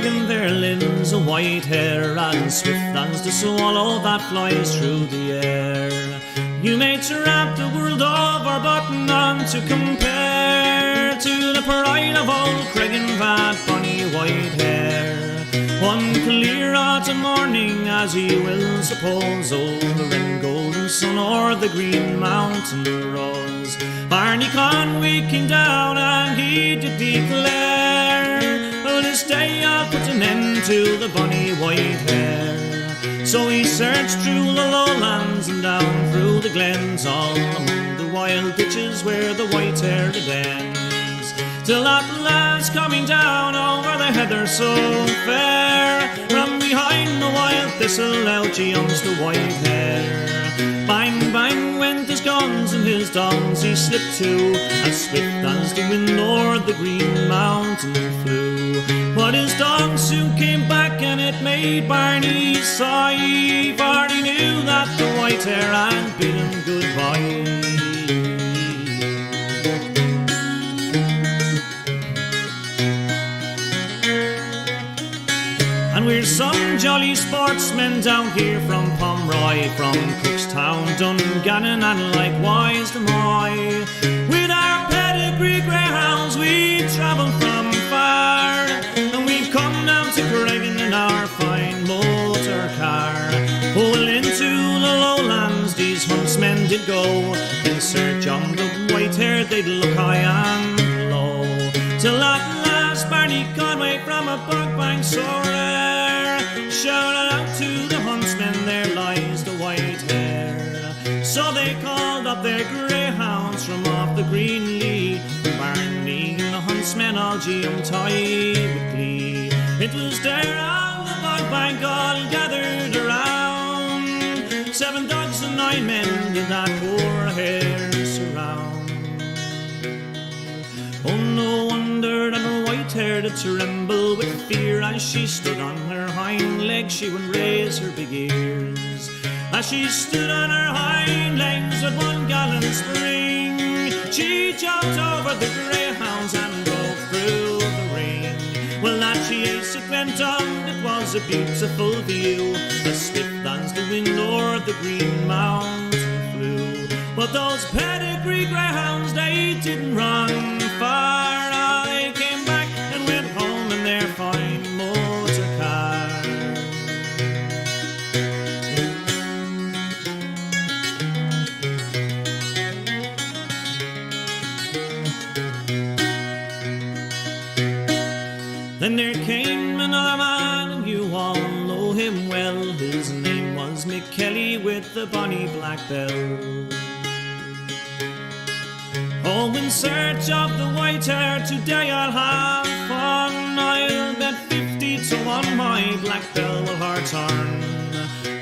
Cregan there lives a white hare, as swift as the swallow that flies through the air. You may tramp the world over, but none to compare to the pride of old Cregan, that bonny white hare. One clear autumn morning, as ye will suppose, over in golden sun o'er the green mountain rose, Barney Conway came down and he did declare, well, this day I'll put an end to the bonny white hare. So he searched through the lowlands and down through the glens, all among the wild ditches where the white hare did ends, till at last coming down over the heather so fair, from behind the wild thistle out jumps the white hare. Bang, bang went his guns and his dongs he slipped to, as swift as the wind o'er the green mountain flew. But his dongs soon came back and it made Barney sigh, for he knew that the white hare had bid him goodbye. And we're some jolly sportsmen down here from Pomeroy, from Cookstown, Dungannon and likewise the Moy. With our pedigree greyhounds we travel from far, and we've come down to Cregan in our fine motor car. Oh, well, into the lowlands these huntsmen did go, in search of the white hare they'd look high and low, till at last Barney Conway from a bog bank so rare shouted out to the huntsmen, there lies the white hare. So they called up their greyhounds from off the green lea, Barney and the huntsmen all jumped high with glee. It was there on the bog bank all gathered around, 7 dogs and 9 men did that poor hare surround. Oh, no wonder that her white hair did tremble with fear, as she stood on her hind legs she would raise her big ears. As she stood on her hind legs with one gallant spring, she jumped over the greyhounds and broke through the ring. Well, that chase it went on, it was a beautiful view, as swift as the wind o'er the green mountain flew. But those pedigree greyhounds, they didn't run far, they came back and went home in their fine motor car. Then there came another man, and you all know him well, his name was Mick Kelly with the bonny black bell. Oh, in search of the white hare today I'll have fun, I'll bet 50 to 1 my black bell will her turn.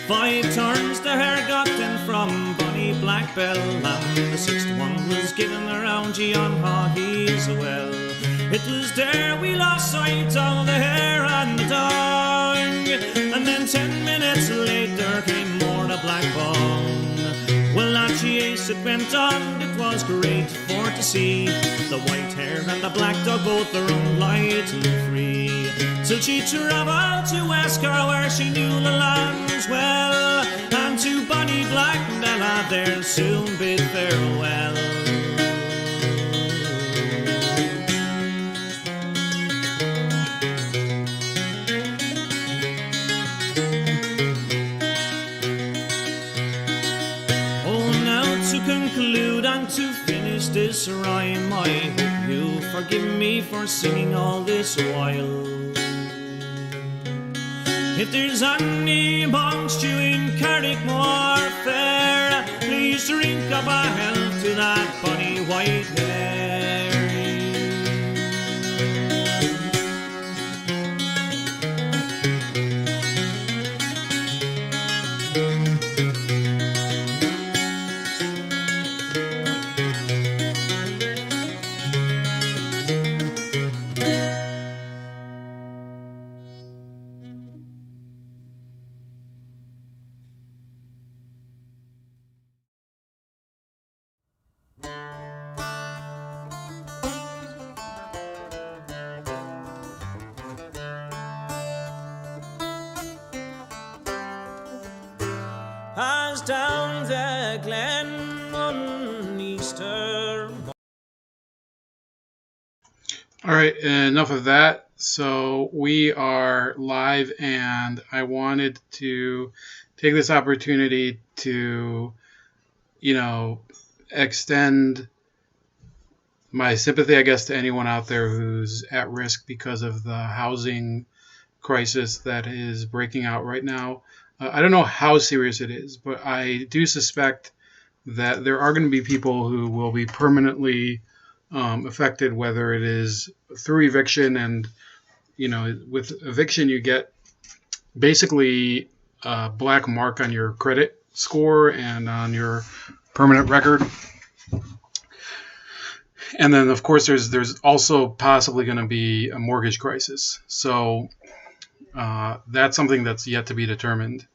5 turns the hare got then from bonny black bell, and the 6th one was given around Gian Hawhe's well. It was there we lost sight of the hare and the dog, and then 10 minutes later came more the black bong. Well, that chase it went on, it was great for to see, the white hare and the black dog both their own light and free, till she travelled to Westcar where she knew the lands well, and to bonny Black Bella there soon bid farewell. Conclude and to finish this rhyme, I hope you forgive me for singing all this while. If there's any amongst you in Carrickmore fair, please drink up a health to that bonny white hare. down the glen one Easter. All right, enough of that. So we are live, and I wanted to take this opportunity to, extend my sympathy, I guess, to anyone out there who's at risk because of the housing crisis that is breaking out right now. I don't know how serious it is, but I do suspect that there are going to be people who will be permanently affected, whether it is through eviction. And, with eviction, you get basically a black mark on your credit score and on your permanent record. And then, of course, there's also possibly going to be a mortgage crisis. So that's something that's yet to be determined.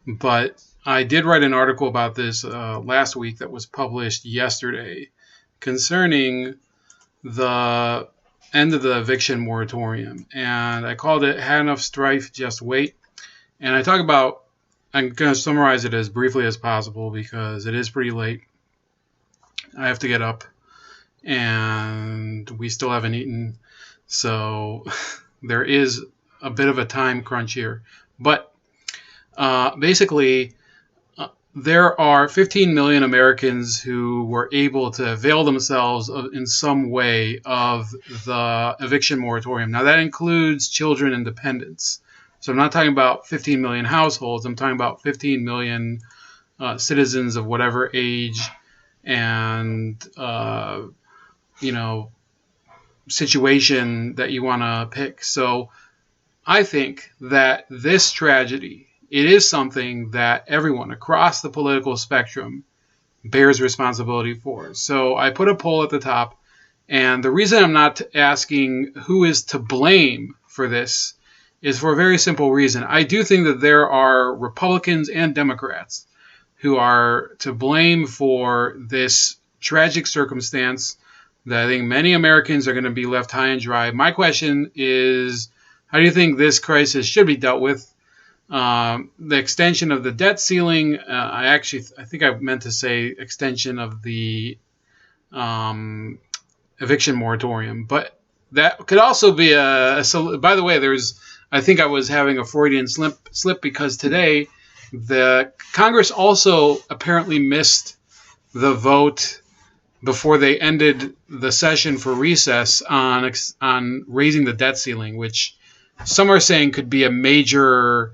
But I did write an article about this last week that was published yesterday concerning the end of the eviction moratorium. And I called it "Had Enough Strife, Just Wait." And I'm going to summarize it as briefly as possible because it is pretty late. I have to get up, and we still haven't eaten. So there is a bit of a time crunch here. But basically, there are 15 million Americans who were able to avail themselves in some way of the eviction moratorium. Now, that includes children and dependents. So I'm not talking about 15 million households. I'm talking about 15 million citizens of whatever age and, situation that you want to pick. So I think that this tragedy, it is something that everyone across the political spectrum bears responsibility for. So I put a poll at the top, and the reason I'm not asking who is to blame for this is for a very simple reason. I do think that there are Republicans and Democrats who are to blame for this tragic circumstance that I think many Americans are going to be left high and dry. My question is, how do you think this crisis should be dealt with? The extension of the debt ceiling, I think I meant to say extension of the eviction moratorium, but that could also be by the way, I think I was having a Freudian slip because today the Congress also apparently missed the vote before they ended the session for recess on raising the debt ceiling, which some are saying could be a major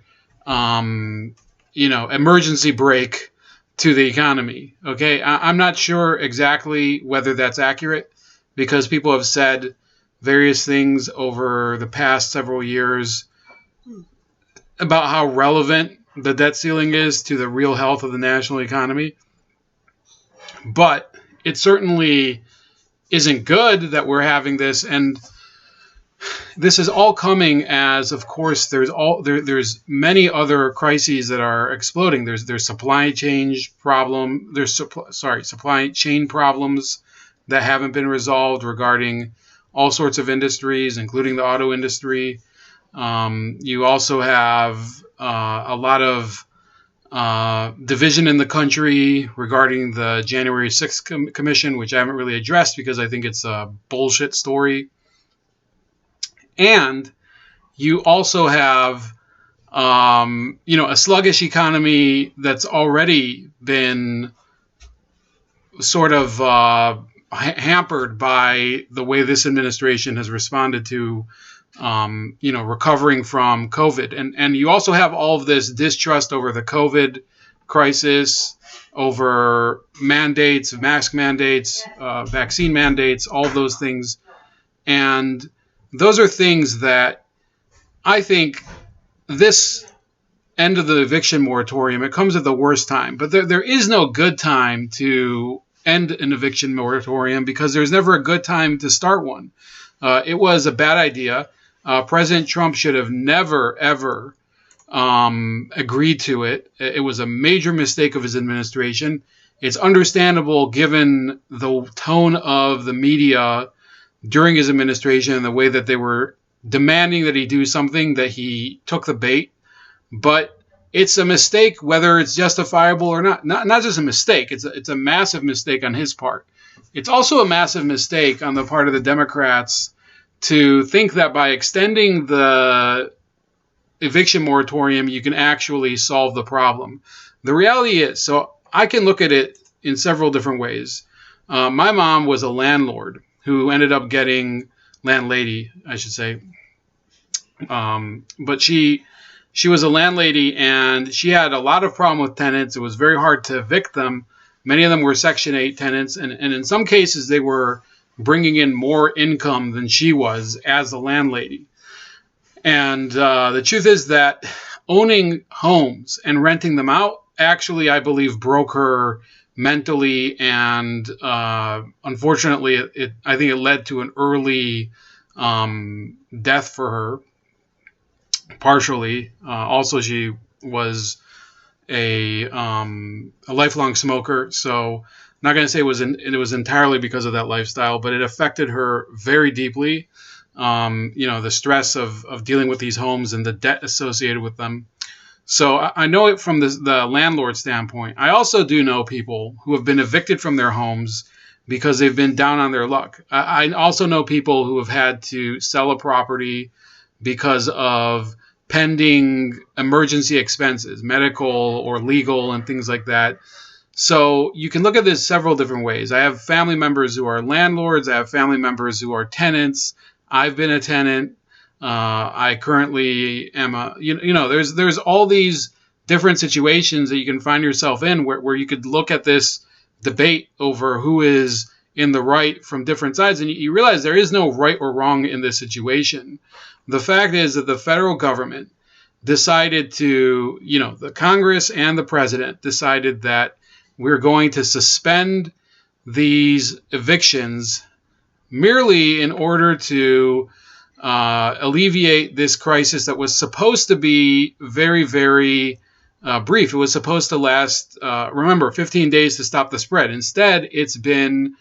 emergency brake to the economy. Okay, I'm not sure exactly whether that's accurate because people have said various things over the past several years about how relevant the debt ceiling is to the real health of the national economy. But it certainly isn't good that we're having this, and this is all coming as, of course, there's many other crises that are exploding. There's supply chain problems that haven't been resolved regarding all sorts of industries, including the auto industry. You also have a lot of division in the country regarding the January 6th commission, which I haven't really addressed because I think it's a bullshit story. And you also have, a sluggish economy that's already been sort of hampered by the way this administration has responded to, recovering from COVID. And you also have all of this distrust over the COVID crisis, over mandates, mask mandates, vaccine mandates, all of those things. And those are things that I think this end of the eviction moratorium, it comes at the worst time. But there is no good time to end an eviction moratorium because there's never a good time to start one. It was a bad idea. President Trump should have never, ever agreed to it. It was a major mistake of his administration. It's understandable given the tone of the media during his administration and the way that they were demanding that he do something, that he took the bait. But it's a mistake, whether it's justifiable or not. Not just a mistake. It's a massive mistake on his part. It's also a massive mistake on the part of the Democrats to think that by extending the eviction moratorium, you can actually solve the problem. The reality is, so I can look at it in several different ways. My mom was a landlord who ended up getting landlady, I should say. But she was a landlady, and she had a lot of problem with tenants. It was very hard to evict them. Many of them were Section 8 tenants, and in some cases they were bringing in more income than she was as a landlady. And the truth is that owning homes and renting them out actually, I believe, broke her mentally, and unfortunately, I think it led to an early death for her. Partially, also she was a lifelong smoker, so I'm not going to say it was entirely because of that lifestyle, but it affected her very deeply. The stress of dealing with these homes and the debt associated with them. So I know it from the landlord standpoint. I also do know people who have been evicted from their homes because they've been down on their luck. I also know people who have had to sell a property because of pending emergency expenses, medical or legal and things like that. So you can look at this several different ways. I have family members who are landlords. I have family members who are tenants. I've been a tenant. I currently am there's all these different situations that you can find yourself in where you could look at this debate over who is in the right from different sides. And you realize there is no right or wrong in this situation. The fact is that the federal government decided to, the Congress and the president decided that we're going to suspend these evictions merely in order to alleviate this crisis that was supposed to be very, very brief. It was supposed to last, 15 days to stop the spread. Instead, it's been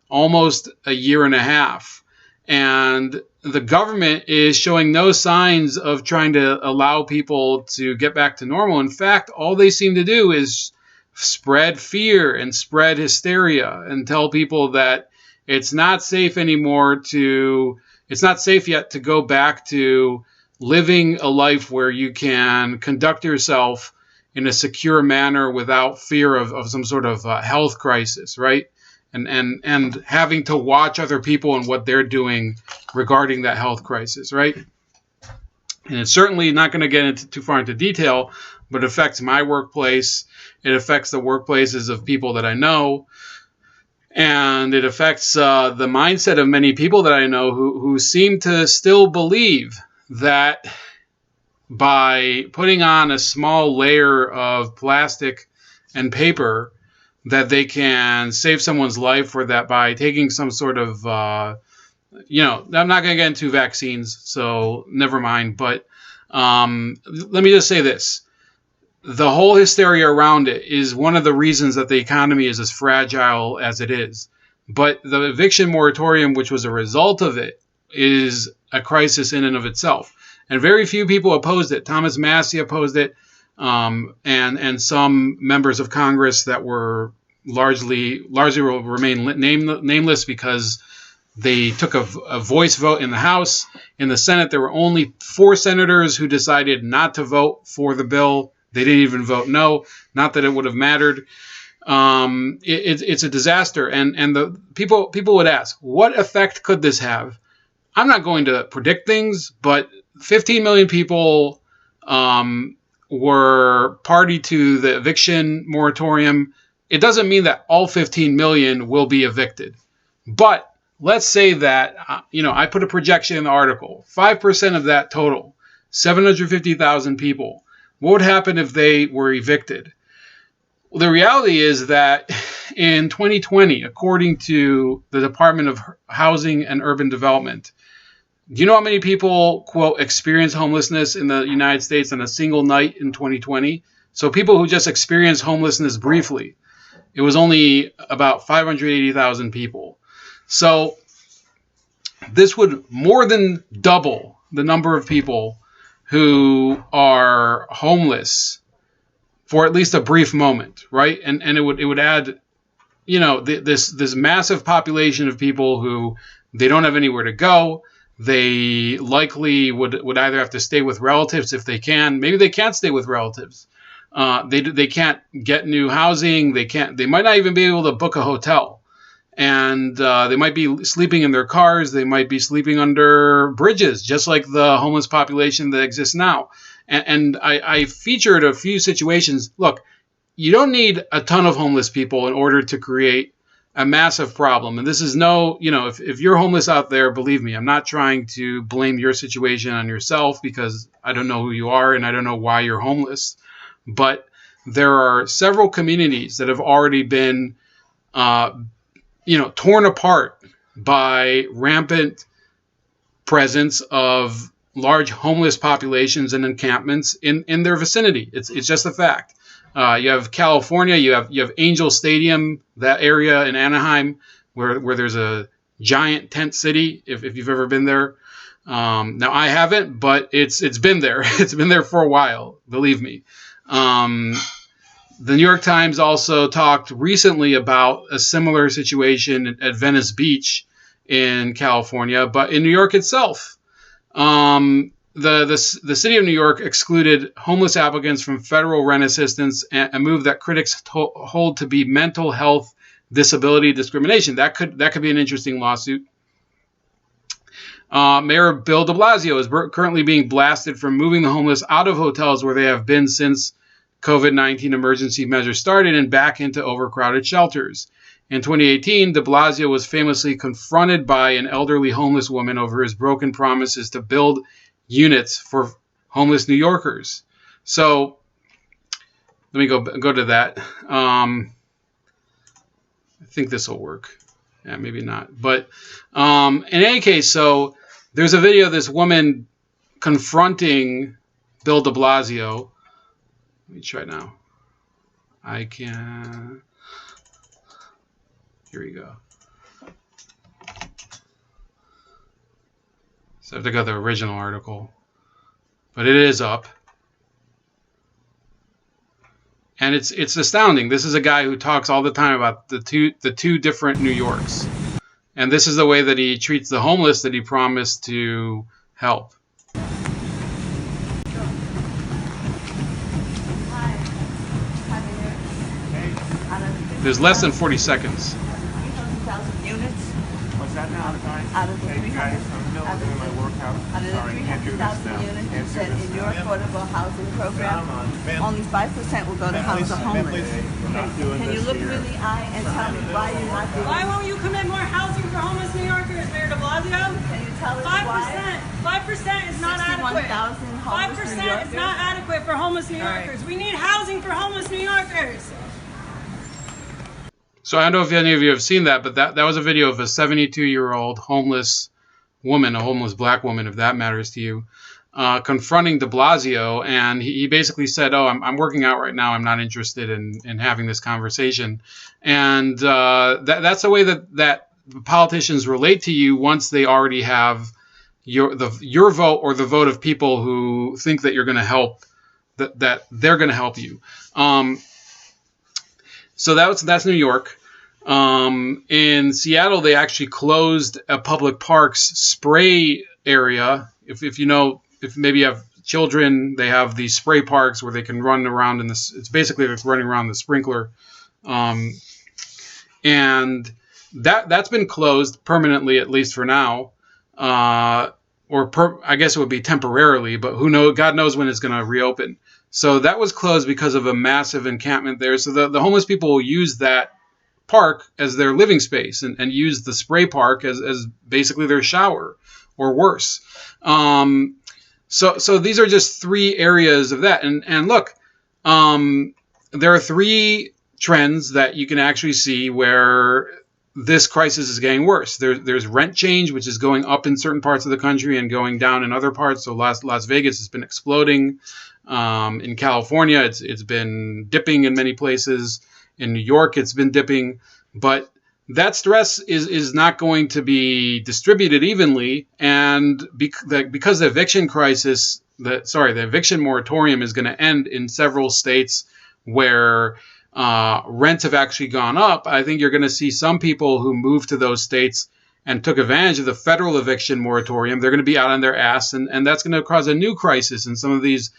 almost a year and a half. And the government is showing no signs of trying to allow people to get back to normal. In fact, all they seem to do is spread fear and spread hysteria and tell people that it's not safe anymore it's not safe yet to go back to living a life where you can conduct yourself in a secure manner without fear of some sort of health crisis, right? And having to watch other people and what they're doing regarding that health crisis, right? And it's certainly not going to get into too far into detail, but it affects my workplace. It affects the workplaces of people that I know. And it affects the mindset of many people that I know who seem to still believe that by putting on a small layer of plastic and paper that they can save someone's life, or that by taking some sort of, I'm not going to get into vaccines, so never mind. But let me just say this. The whole hysteria around it is one of the reasons that the economy is as fragile as it is. But the eviction moratorium, which was a result of it, is a crisis in and of itself. And very few people opposed it. Thomas Massie opposed it, and some members of Congress that were largely will remain nameless because they took a voice vote in the House. In the Senate, there were only 4 senators who decided not to vote for the bill. They didn't even vote no. Not that it would have mattered. It's a disaster. And the people would ask, what effect could this have? I'm not going to predict things, but 15 million people were party to the eviction moratorium. It doesn't mean that all 15 million will be evicted. But let's say that, I put a projection in the article, 5% of that total, 750,000 people. What would happen if they were evicted? Well, the reality is that in 2020, according to the Department of Housing and Urban Development, do you know how many people, quote, experienced homelessness in the United States on a single night in 2020? So people who just experienced homelessness briefly, it was only about 580,000 people. So this would more than double the number of people who are homeless for at least a brief moment, right? And it would add, this massive population of people who they don't have anywhere to go. They likely would either have to stay with relatives if they can. Maybe they can't stay with relatives. They can't get new housing. They might not even be able to book a hotel. And they might be sleeping in their cars. They might be sleeping under bridges, just like the homeless population that exists now. And I featured a few situations. Look, you don't need a ton of homeless people in order to create a massive problem. And this is if you're homeless out there, believe me, I'm not trying to blame your situation on yourself, because I don't know who you are and I don't know why you're homeless. But there are several communities that have already been torn apart by rampant presence of large homeless populations and encampments in their vicinity. It's just a fact. You have California, you have Angel Stadium, that area in Anaheim, where there's a giant tent city, if you've ever been there. Now I haven't, but it's been there. It's been there for a while, believe me. The New York Times also talked recently about a similar situation at Venice Beach in California, but in New York itself, the city of New York excluded homeless applicants from federal rent assistance, a move that critics hold to be mental health disability discrimination. That could be an interesting lawsuit. Mayor Bill de Blasio is currently being blasted for moving the homeless out of hotels where they have been since COVID-19 emergency measures started and back into overcrowded shelters. In 2018, de Blasio was famously confronted by an elderly homeless woman over his broken promises to build units for homeless New Yorkers. So let me go to that. I think this will work. Yeah, maybe not. But in any case, so there's a video of this woman confronting Bill de Blasio. Let me try now. I can. Here we go. So I have to go to the original article, but it is up, and it's astounding. This is a guy who talks all the time about the two different New Yorks, and this is the way that he treats the homeless that he promised to help. There's less than 40 seconds. 300,000 units. What's that now? Out of the Hey, guys, I'm in the middle of doing my workout. Out of the Sorry, can't do this 300,000 now. units, you Can't do said this in your now. affordable housing program, Ma'am. only 5% will go to house the homeless. We're not doing Can you this look here. me in the eye and tell me why you're not doing Why it? won't you commit more housing for homeless New Yorkers, Mayor de Blasio? Can you tell us why? 5% is not adequate. 61,000 homeless New 5% is Yorkers? not adequate for homeless New All right. Yorkers. We need housing for homeless New Yorkers. So I don't know if any of you have seen that, but that was a video of a 72-year-old homeless woman, a homeless black woman, if that matters to you, confronting de Blasio. And he basically said, oh, I'm working out right now. I'm not interested in having this conversation. And that's the way that politicians relate to you once they already have your vote, or the vote of people who think that you're going to help, that they're going to help you. So that's New York. In Seattle, they actually closed a public parks spray area. If maybe you have children, they have these spray parks where they can run around in this. It's basically like running around the sprinkler, and that's been closed permanently, at least for now, I guess it would be temporarily, but who knows? God knows when it's going to reopen. So that was closed because of a massive encampment there. So the homeless people will use that park as their living space and use the spray park as basically their shower, or worse. So these are just three areas of that. And look, there are three trends that you can actually see where this crisis is getting worse. There's rent change, which is going up in certain parts of the country and going down in other parts. So Las Vegas has been exploding. In California, it's been dipping in many places. In New York, it's been dipping. But that stress is not going to be distributed evenly. And because the eviction crisis, the eviction moratorium is going to end in several states where rents have actually gone up, I think you're going to see some people who moved to those states and took advantage of the federal eviction moratorium. They're going to be out on their ass, and that's going to cause a new crisis in some of these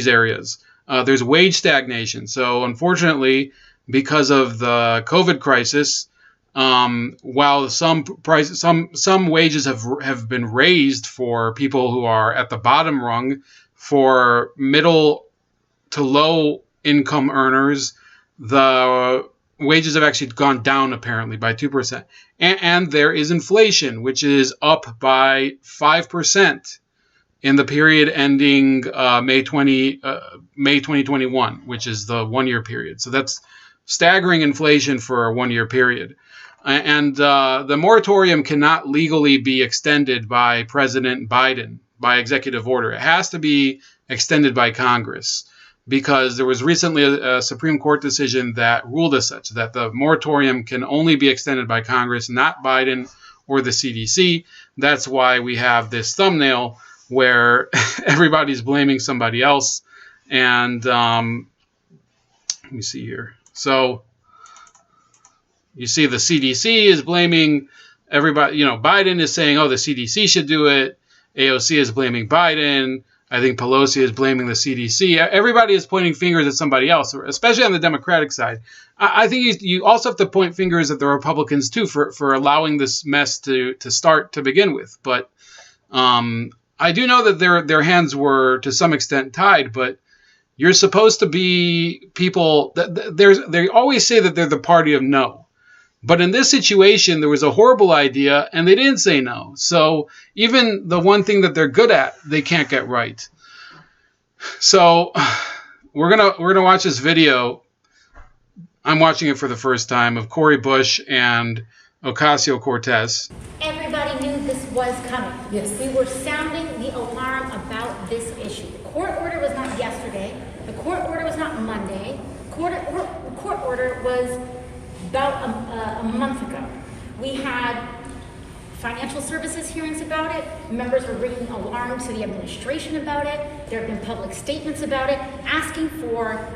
areas. There's wage stagnation. So unfortunately, because of the COVID crisis, while some wages have been raised for people who are at the bottom rung, for middle to low income earners, the wages have actually gone down apparently by 2%. And there is inflation, which is up by 5% in the period ending May 2021, which is the 1 year period. So that's staggering inflation for a 1 year period. And the moratorium cannot legally be extended by President Biden by executive order. It has to be extended by Congress, because there was recently a Supreme Court decision that ruled as such, that the moratorium can only be extended by Congress, not Biden or the CDC. That's why we have this thumbnail where everybody's blaming somebody else. And let me see here. So you see the CDC is blaming everybody. Biden is saying, oh, the CDC should do it. AOC is blaming Biden. I think Pelosi is blaming the CDC. Everybody is pointing fingers at somebody else, especially on the Democratic side. I think you also have to point fingers at the Republicans, too, for allowing this mess to start to begin with. But I do know that their hands were, to some extent, tied. But you're supposed to be people they always say that they're the party of no. But in this situation, there was a horrible idea, and they didn't say no. So even the one thing that they're good at, they can't get right. So we're gonna watch this video. I'm watching it for the first time, of Cori Bush and Ocasio-Cortez. Everybody knew this was coming. Yes. We were sounding the alarm about this issue. The court order was not yesterday. The court order was not Monday. Court order was about a month ago. We had financial services hearings about it. Members were ringing alarm to the administration about it. There have been public statements about it, asking for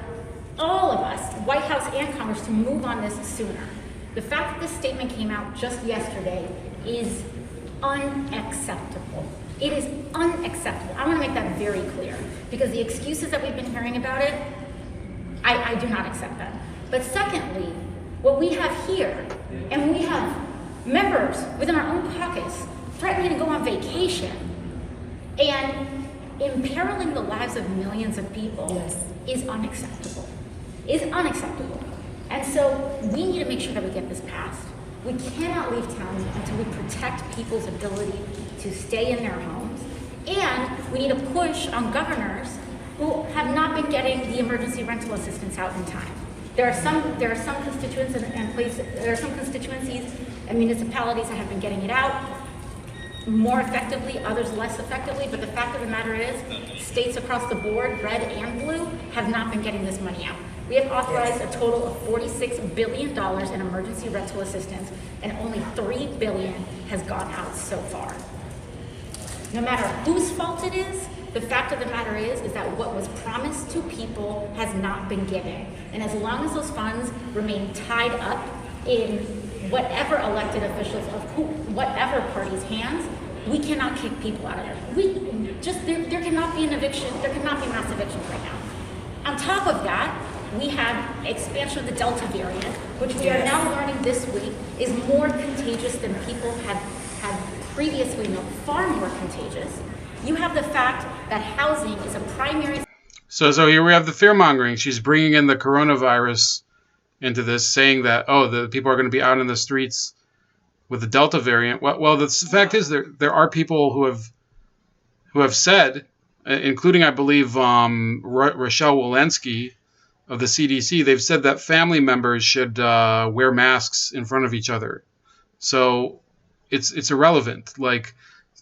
all of us, White House and Congress, to move on this sooner. The fact that this statement came out just yesterday is unacceptable. It is unacceptable. I want to make that very clear, because the excuses that we've been hearing about it, I do not accept that. But secondly, what we have here, and we have members within our own caucus threatening to go on vacation and imperiling the lives of millions of people, is unacceptable. Is unacceptable. And so we need to make sure that we get this passed. We cannot leave town until we protect people's ability to stay in their homes. And we need to push on governors who have not been getting the emergency rental assistance out in time. There are some constituents there are some constituencies and municipalities that have been getting it out more effectively, others less effectively, but the fact of the matter is, states across the board, red and blue, have not been getting this money out. We have authorized a total of $46 billion in emergency rental assistance, and only $3 billion has gone out so far. No matter whose fault it is, the fact of the matter is that what was promised to people has not been given. And as long as those funds remain tied up in whatever elected officials of whatever party's hands, we cannot kick people out of there. There cannot be an eviction, there cannot be mass evictions right now. On top of that, we had expansion of the Delta variant, which we are now learning this week is more contagious than people had previously known, far more contagious. You have the fact that housing is a primary... So here we have the fear-mongering. She's bringing in the coronavirus into this, saying that, the people are going to be out in the streets with the Delta variant. Well, the fact is there are people who have said, including, I believe, Rochelle Walensky of the CDC, they've said that family members should wear masks in front of each other. So it's irrelevant. Like,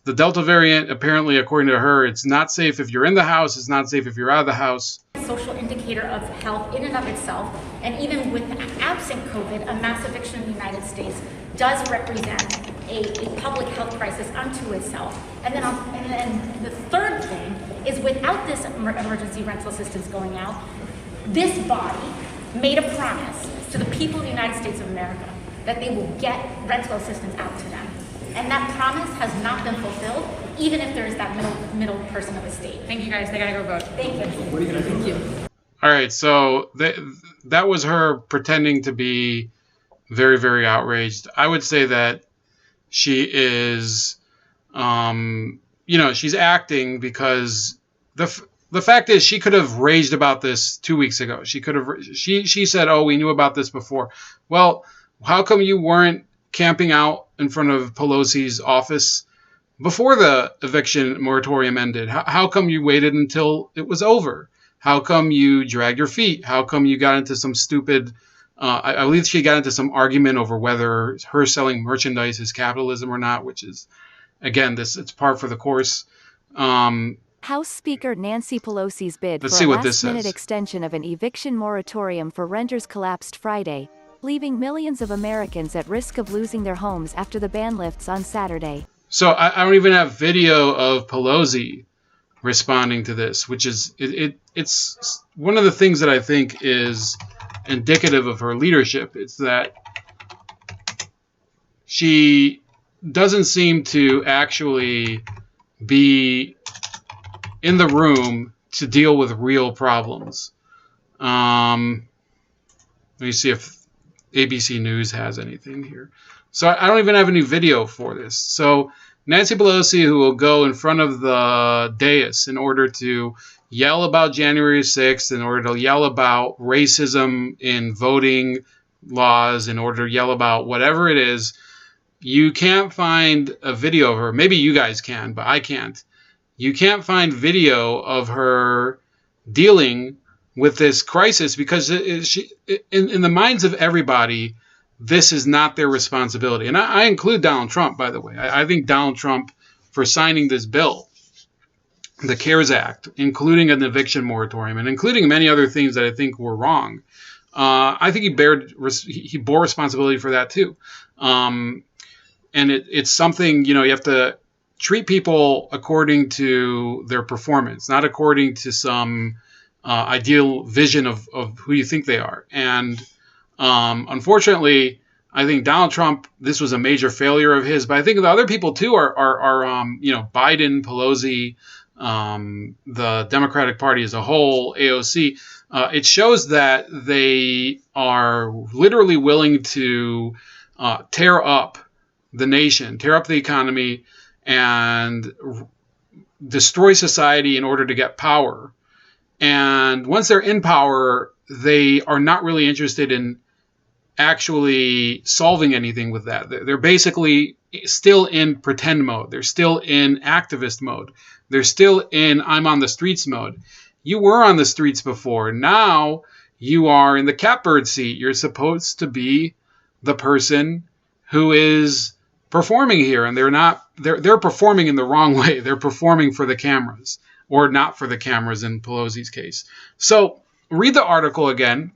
the Delta variant, apparently, according to her, it's not safe if you're in the house. It's not safe if you're out of the house. Social indicator of health in and of itself, and even with absent COVID, a mass eviction in the United States does represent a public health crisis unto itself. And then the third thing is, without this emergency rental assistance going out, This body made a promise to the people of the United States of America that they will get rental assistance out to them. And that promise has not been fulfilled, even if there is that middle person of the state. Thank you guys. They gotta go vote. Thank you. Thank you. All right, so that was her pretending to be very, very outraged. I would say that she is, she's acting because the fact is she could have raged about this 2 weeks ago. She said, "Oh, we knew about this before." Well, how come you weren't camping out in front of Pelosi's office before the eviction moratorium ended? How come you waited until it was over? How come you dragged your feet? How come you got into some stupid, I believe she got into some argument over whether her selling merchandise is capitalism or not, which is, again, it's par for the course. House Speaker Nancy Pelosi's bid for a last-minute extension of an eviction moratorium for renters collapsed Friday, leaving millions of Americans at risk of losing their homes after the ban lifts on Saturday. So I don't even have video of Pelosi responding to this, which is it's one of the things that I think is indicative of her leadership. It's that she doesn't seem to actually be in the room to deal with real problems. Let me see if ABC News has anything here. So I don't even have any video for this. So Nancy Pelosi, who will go in front of the dais in order to yell about January 6th, in order to yell about racism in voting laws, in order to yell about whatever it is, you can't find a video of her. Maybe you guys can, but I can't. You can't find video of her dealing with this crisis because in the minds of everybody, this is not their responsibility. And I include Donald Trump, by the way. I think Donald Trump, for signing this bill, the CARES Act, including an eviction moratorium, and including many other things that I think were wrong, I think he bore responsibility for that too. And it's something, you have to treat people according to their performance, not according to some ideal vision of who you think they are. And unfortunately, I think Donald Trump, this was a major failure of his, but I think the other people too are Biden, Pelosi, the Democratic Party as a whole, AOC. It shows that they are literally willing to tear up the nation, tear up the economy, and destroy society in order to get power. And once they're in power, they are not really interested in actually solving anything with that. They're basically still in pretend mode. They're still in activist mode. They're still in I'm on the streets mode. You were on the streets before. Now you are in the catbird seat. You're supposed to be the person who is performing here, and they're performing in the wrong way. They're performing for the cameras, or not for the cameras in Pelosi's case. So read the article again.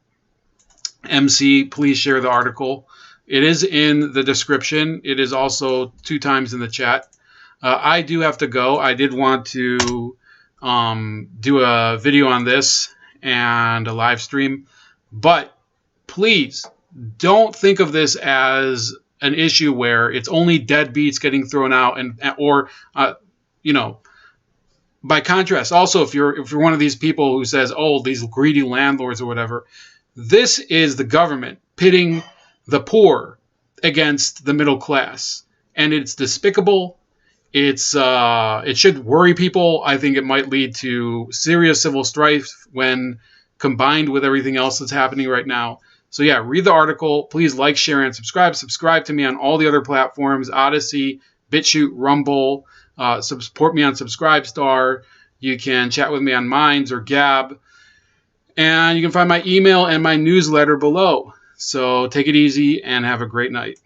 MC, please share the article. It is in the description. It is also 2 times in the chat. I do have to go. I did want to do a video on this and a live stream, but please don't think of this as an issue where it's only deadbeats getting thrown out, or by contrast, also if you're one of these people who says, oh, these greedy landlords or whatever, this is the government pitting the poor against the middle class, and it's despicable. It should worry people. I think it might lead to serious civil strife when combined with everything else that's happening right now. So yeah, read the article. Please like, share, and subscribe. Subscribe to me on all the other platforms: Odyssey, BitChute, Rumble. Support me on Subscribestar. You can chat with me on Minds or Gab. And you can find my email and my newsletter below. So take it easy and have a great night.